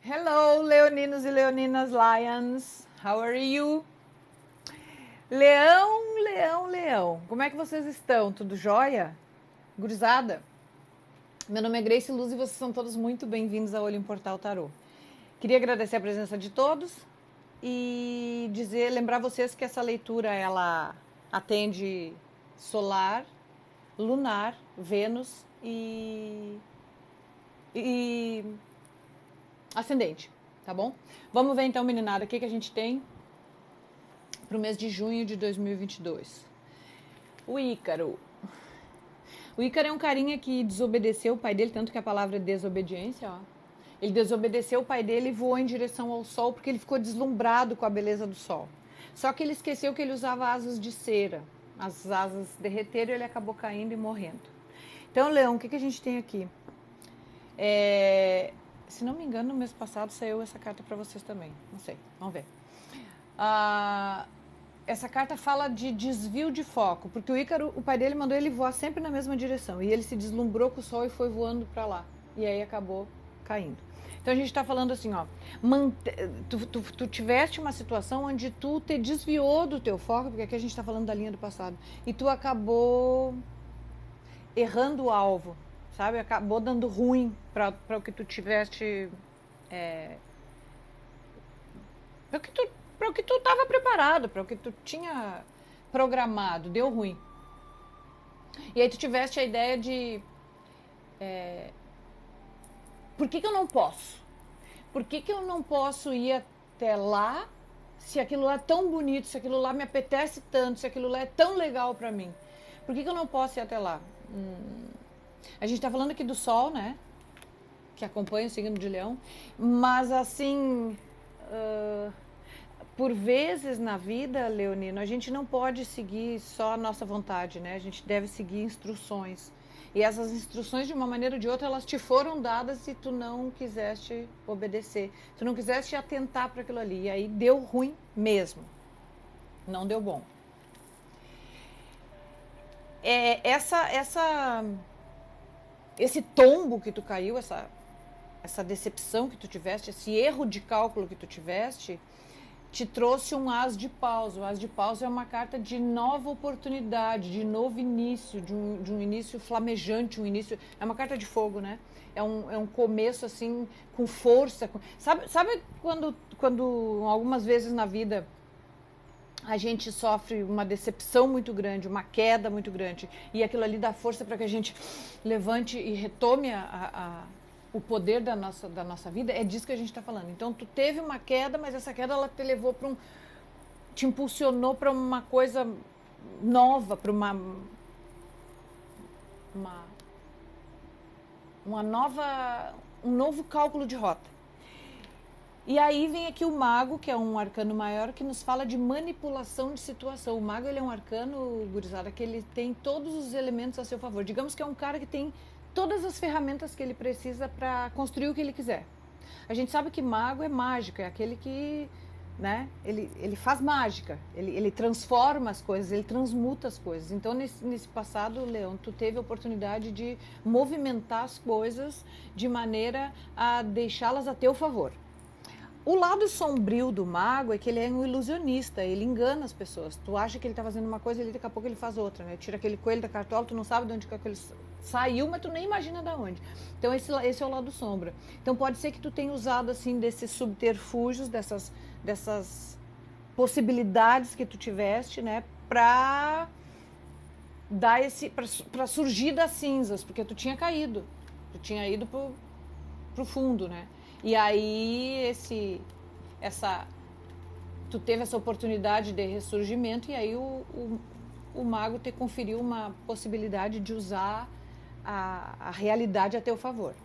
Hello, leoninos e leoninas lions. How are you? Leão, leão, leão. Como é que vocês estão? Tudo jóia? Gurizada? Meu nome é Grace Luz e vocês são todos muito bem-vindos ao Olho em Portal Tarô. Queria agradecer a presença de todos e lembrar vocês que essa leitura ela atende solar, lunar, Vênus e ascendente, tá bom? Vamos ver então, meninada, o que a gente tem para o mês de junho de 2022. O Ícaro. O Ícaro é um carinha que desobedeceu o pai dele, tanto que a palavra é desobediência, ó. Ele desobedeceu o pai dele e voou em direção ao sol porque ele ficou deslumbrado com a beleza do sol. Só que ele esqueceu que ele usava asas de cera. As asas derreteram e ele acabou caindo e morrendo. Então, Leão, o que a gente tem aqui? Se não me engano, no mês passado saiu essa carta para vocês também. Não sei, vamos ver. Essa carta fala de desvio de foco, porque o Ícaro, o pai dele mandou ele voar sempre na mesma direção, e ele se deslumbrou com o sol e foi voando para lá, e aí acabou caindo. Então a gente está falando assim, ó, tu tiveste uma situação onde tu te desviou do teu foco, porque aqui a gente está falando da linha do passado, e tu acabou errando o alvo, sabe? Acabou dando ruim para o que tu tiveste, para o que tu estava preparado, para o que tu tinha programado, deu ruim. E aí tu tiveste a ideia de por que eu não posso? Por que eu não posso ir até lá se aquilo lá é tão bonito, se aquilo lá me apetece tanto, se aquilo lá é tão legal para mim? Por que eu não posso ir até lá? A gente tá falando aqui do Sol, né? Que acompanha o signo de Leão, mas assim... por vezes na vida, Leonino, a gente não pode seguir só a nossa vontade, né? A gente deve seguir instruções. E essas instruções, de uma maneira ou de outra, elas te foram dadas e tu não quiseste obedecer. Tu não quiseste atentar para aquilo ali. E aí deu ruim mesmo. Não deu bom. Esse tombo que tu caiu, essa decepção que tu tiveste, esse erro de cálculo que tu tiveste, te trouxe um as de paus. O as de paus é uma carta de nova oportunidade, de novo início, de um início flamejante, é uma carta de fogo, né? É um começo assim, com força. Sabe quando algumas vezes na vida a gente sofre uma decepção muito grande, uma queda muito grande, e aquilo ali dá força para que a gente levante e retome o poder da nossa vida? É disso que a gente está falando. Então tu teve uma queda, mas essa queda ela te levou para te impulsionou para uma coisa nova, para um novo cálculo de rota. E aí vem aqui o mago, que é um arcano maior, que nos fala de manipulação de situação. O mago, ele é um arcano, gurizada, que ele tem todos os elementos a seu favor. Digamos que é um cara que tem todas as ferramentas que ele precisa para construir o que ele quiser. A gente sabe que mago é mágica, é aquele que, né, ele faz mágica, ele transforma as coisas, ele transmuta as coisas. Então, nesse passado, Leão, tu teve a oportunidade de movimentar as coisas de maneira a deixá-las a teu favor. O lado sombrio do mago é que ele é um ilusionista, ele engana as pessoas. Tu acha que ele tá fazendo uma coisa e daqui a pouco ele faz outra, né? Tira aquele coelho da cartola, tu não sabe de onde que ele saiu, mas tu nem imagina de onde. Então esse é o lado sombra. Então pode ser que tu tenha usado assim desses subterfúgios, dessas possibilidades que tu tiveste, né, para dar para surgir das cinzas, porque tu tinha caído. Tu tinha ido pro fundo, né? E aí tu teve essa oportunidade de ressurgimento, e aí o mago te conferiu uma possibilidade de usar a realidade a teu favor.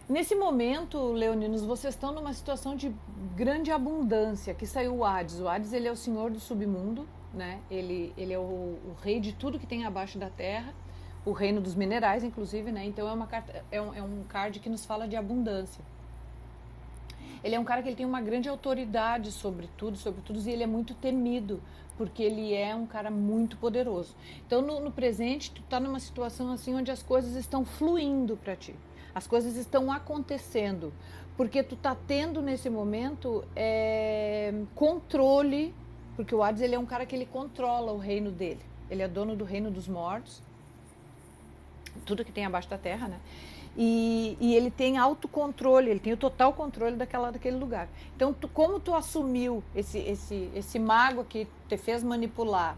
Nesse momento, leoninos, vocês estão numa situação de grande abundância. Aqui saiu o Hades. O Hades, ele é o senhor do submundo, né? Ele é o rei de tudo que tem abaixo da terra, o reino dos minerais, inclusive, né? Então é um card que nos fala de abundância. Ele é um cara que ele tem uma grande autoridade sobre tudo, e ele é muito temido, porque ele é um cara muito poderoso. Então, no presente, tu tá numa situação assim onde as coisas estão fluindo para ti. As coisas estão acontecendo, porque tu tá tendo nesse momento controle, porque o Hades ele é um cara que ele controla o reino dele. Ele é dono do reino dos mortos, tudo que tem abaixo da terra, né? E ele tem autocontrole, ele tem o total controle daquele lugar. Então, como tu assumiu esse mago que te fez manipular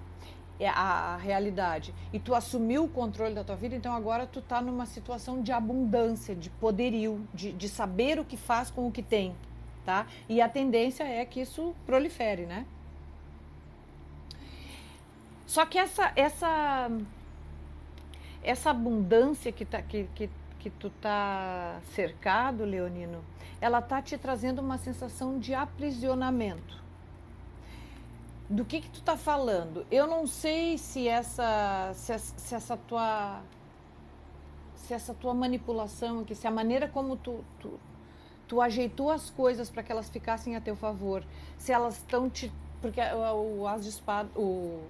a realidade e tu assumiu o controle da tua vida, então agora tu tá numa situação de abundância, de poderio, de saber o que faz com o que tem, tá? E a tendência é que isso prolifere, né? Só que essa abundância que tu tá cercado, Leonino, ela tá te trazendo uma sensação de aprisionamento. Do que tu tá falando? Eu não sei se essa tua manipulação aqui, se a maneira como tu ajeitou as coisas para que elas ficassem a teu favor, se elas estão te... Porque o as de espada, o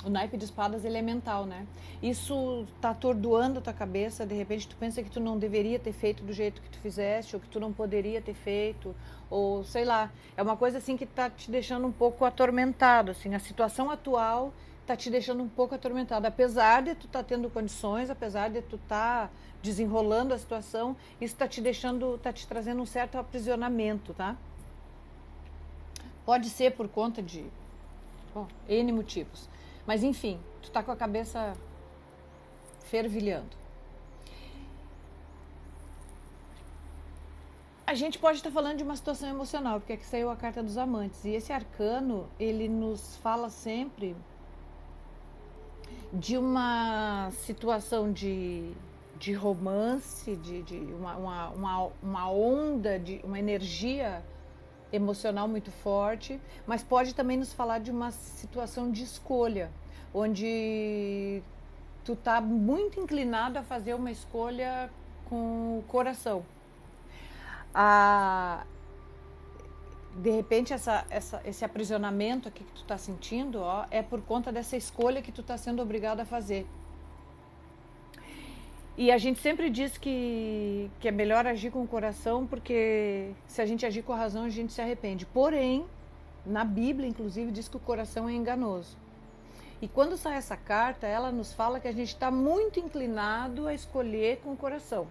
naipe de espadas, ele é mental, né? Isso tá atordoando a tua cabeça, de repente tu pensa que tu não deveria ter feito do jeito que tu fizeste, ou que tu não poderia ter feito, ou sei lá. É uma coisa assim que tá te deixando um pouco atormentado, assim. A situação atual tá te deixando um pouco atormentado. Apesar de tu tá tendo condições, apesar de tu tá desenrolando a situação, isso tá te deixando, tá te trazendo um certo aprisionamento, tá? Pode ser por conta de N motivos. Mas enfim, tu tá com a cabeça fervilhando. A gente pode estar falando de uma situação emocional, porque aqui saiu a carta dos amantes. E esse arcano, ele nos fala sempre de uma situação de romance, de uma onda, de uma energia emocional muito forte, mas pode também nos falar de uma situação de escolha, onde tu tá muito inclinado a fazer uma escolha com o coração. De repente esse aprisionamento aqui que tu tá sentindo, ó, é por conta dessa escolha que tu tá sendo obrigado a fazer. E a gente sempre diz que é melhor agir com o coração, porque se a gente agir com a razão, a gente se arrepende. Porém, na Bíblia, inclusive, diz que o coração é enganoso. E quando sai essa carta, ela nos fala que a gente está muito inclinado a escolher com o coração,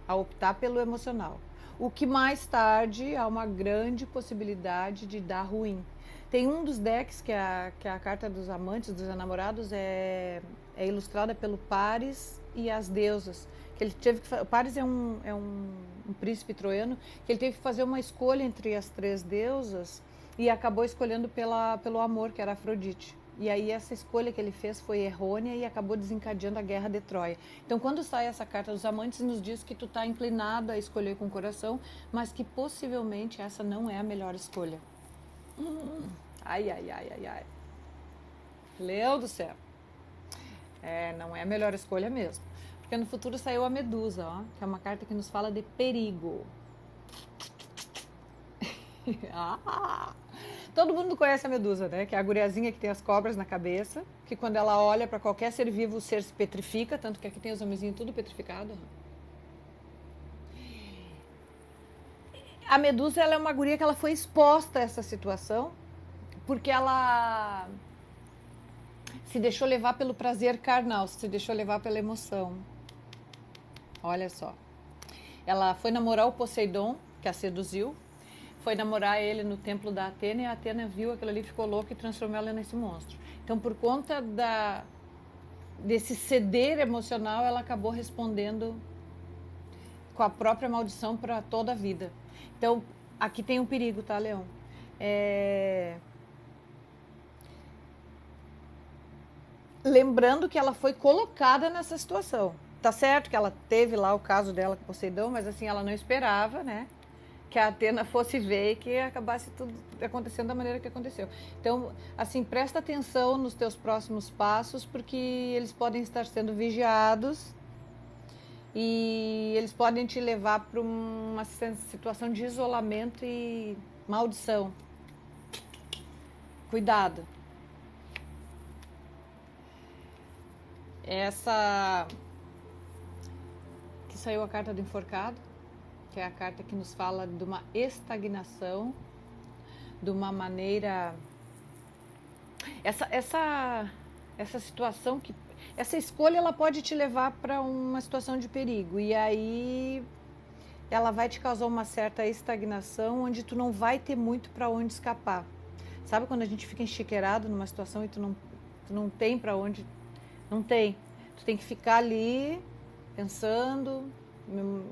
a optar pelo emocional. O que mais tarde há uma grande possibilidade de dar ruim. Tem um dos decks, que é a carta dos amantes, dos enamorados, é ilustrada pelo Paris e as deusas. Que ele teve que, o Paris é um príncipe troiano, que ele teve que fazer uma escolha entre as três deusas e acabou escolhendo pelo amor, que era Afrodite. E aí essa escolha que ele fez foi errônea e acabou desencadeando a guerra de Troia. Então quando sai essa carta dos amantes, nos diz que tu está inclinado a escolher com o coração, mas que possivelmente essa não é a melhor escolha. Ai, ai, ai, ai, ai. Leu do céu. Não é a melhor escolha mesmo. Porque no futuro saiu a Medusa, ó, que é uma carta que nos fala de perigo. Todo mundo conhece a Medusa, né? Que é a guriazinha que tem as cobras na cabeça, que quando ela olha para qualquer ser vivo, o ser se petrifica, tanto que aqui tem os homenzinhos tudo petrificado. A Medusa, ela é uma guria que ela foi exposta a essa situação, porque ela se deixou levar pelo prazer carnal, se deixou levar pela emoção. Olha só. Ela foi namorar o Poseidon, que a seduziu, foi namorar ele no templo da Atena, e a Atena viu aquilo ali, ficou louca e transformou ela nesse monstro. Então, por conta desse ceder emocional, ela acabou respondendo com a própria maldição para toda a vida. Então, aqui tem um perigo, tá, Leão? Lembrando que ela foi colocada nessa situação. Tá certo que ela teve lá o caso dela com Poseidon, mas assim, ela não esperava, né? Que a Atena fosse ver e que acabasse tudo acontecendo da maneira que aconteceu. Então, assim, presta atenção nos teus próximos passos, porque eles podem estar sendo vigiados e eles podem te levar para uma situação de isolamento e maldição. Cuidado. aqui saiu a carta do enforcado, que é a carta que nos fala de uma estagnação, de uma maneira... Essa situação, essa escolha, ela pode te levar para uma situação de perigo. E aí ela vai te causar uma certa estagnação, onde tu não vai ter muito para onde escapar. Sabe quando a gente fica enxiqueirado numa situação e tu não tem para onde... Não tem. Tu tem que ficar ali pensando,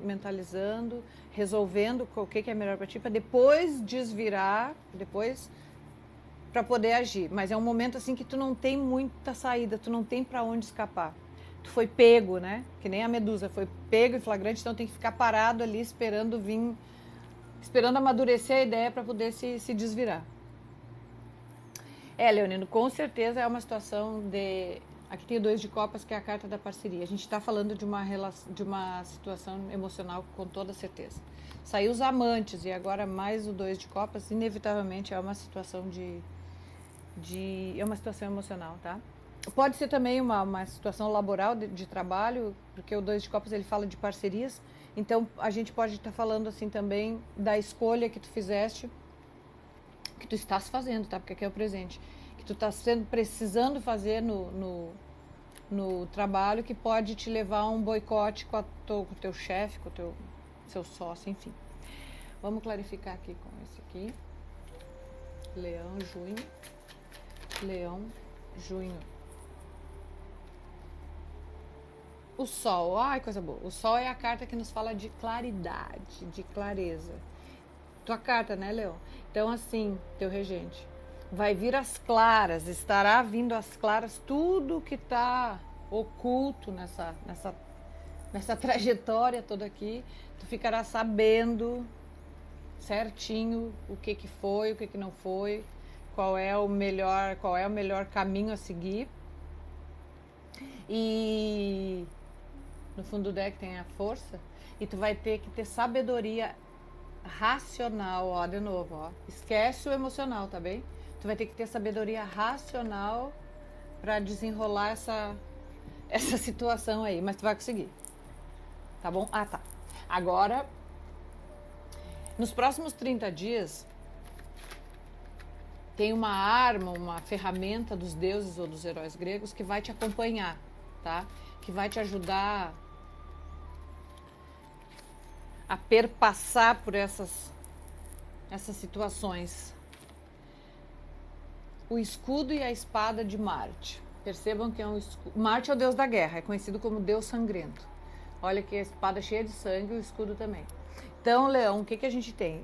mentalizando, resolvendo o que é melhor para ti, para depois desvirar, depois para poder agir. Mas é um momento assim que tu não tem muita saída, tu não tem para onde escapar. Tu foi pego, né? Que nem a medusa, foi pego em flagrante, então tem que ficar parado ali esperando amadurecer a ideia para poder se desvirar. Leonino, com certeza é uma situação de... Aqui tem o 2 de copas, que é a carta da parceria. A gente está falando de uma situação emocional com toda certeza. Saiu os amantes e agora mais o 2 de copas, inevitavelmente é uma situação é uma situação emocional, tá? Pode ser também uma situação laboral de trabalho, porque o 2 de copas ele fala de parcerias. Então a gente pode estar falando assim também da escolha que tu fizeste, que tu estás fazendo, tá? Porque aqui é o presente. Que tu está precisando fazer no trabalho, que pode te levar a um boicote com o teu chefe, com o seu sócio, enfim. Vamos clarificar aqui com esse aqui. Leão, junho. Leão, junho. O sol, ai, coisa boa. O sol é a carta que nos fala de claridade, de clareza. Tua carta, né, Leão? Então, assim, teu regente, vai vir as claras, estará vindo as claras tudo que está oculto nessa trajetória toda aqui. Tu ficará sabendo certinho o que foi, o que não foi, qual é o melhor caminho a seguir. E no fundo do deck tem a força, e tu vai ter que ter sabedoria racional, ó, de novo, ó. Esquece o emocional, tá bem? Tu vai ter que ter sabedoria racional para desenrolar essa situação aí, mas tu vai conseguir. Tá bom? Ah, tá. Agora, nos próximos 30 dias, tem uma arma, uma ferramenta dos deuses ou dos heróis gregos que vai te acompanhar, tá? Que vai te ajudar a perpassar por essas situações. O escudo e a espada de Marte. Percebam que é um escudo. Marte é o deus da guerra, é conhecido como deus sangrento. Olha que a espada cheia de sangue e o escudo também. Então, Leão, o que a gente tem?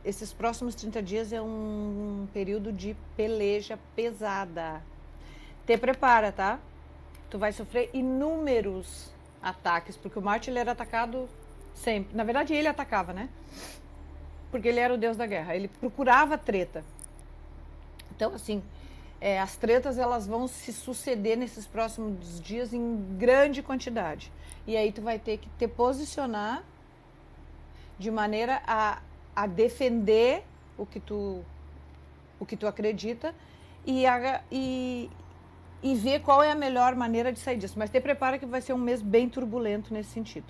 Esses próximos 30 dias é um período de peleja pesada. Te prepara, tá? Tu vai sofrer inúmeros ataques, porque o Marte ele era atacado sempre. Na verdade, ele atacava, né? Porque ele era o deus da guerra. Ele procurava treta. Então, assim, as tretas elas vão se suceder nesses próximos dias em grande quantidade. E aí tu vai ter que te posicionar de maneira a defender o que tu acredita e ver qual é a melhor maneira de sair disso. Mas te prepara que vai ser um mês bem turbulento nesse sentido.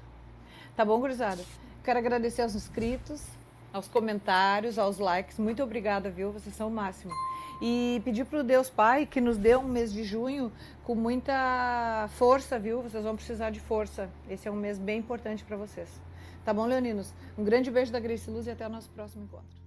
Tá bom, gurizada? Quero agradecer aos inscritos, aos comentários, aos likes. Muito obrigada, viu? Vocês são o máximo. E pedir pro Deus Pai que nos dê um mês de junho com muita força, viu? Vocês vão precisar de força. Esse é um mês bem importante para vocês. Tá bom, leoninos? Um grande beijo da Grace Luz e até o nosso próximo encontro.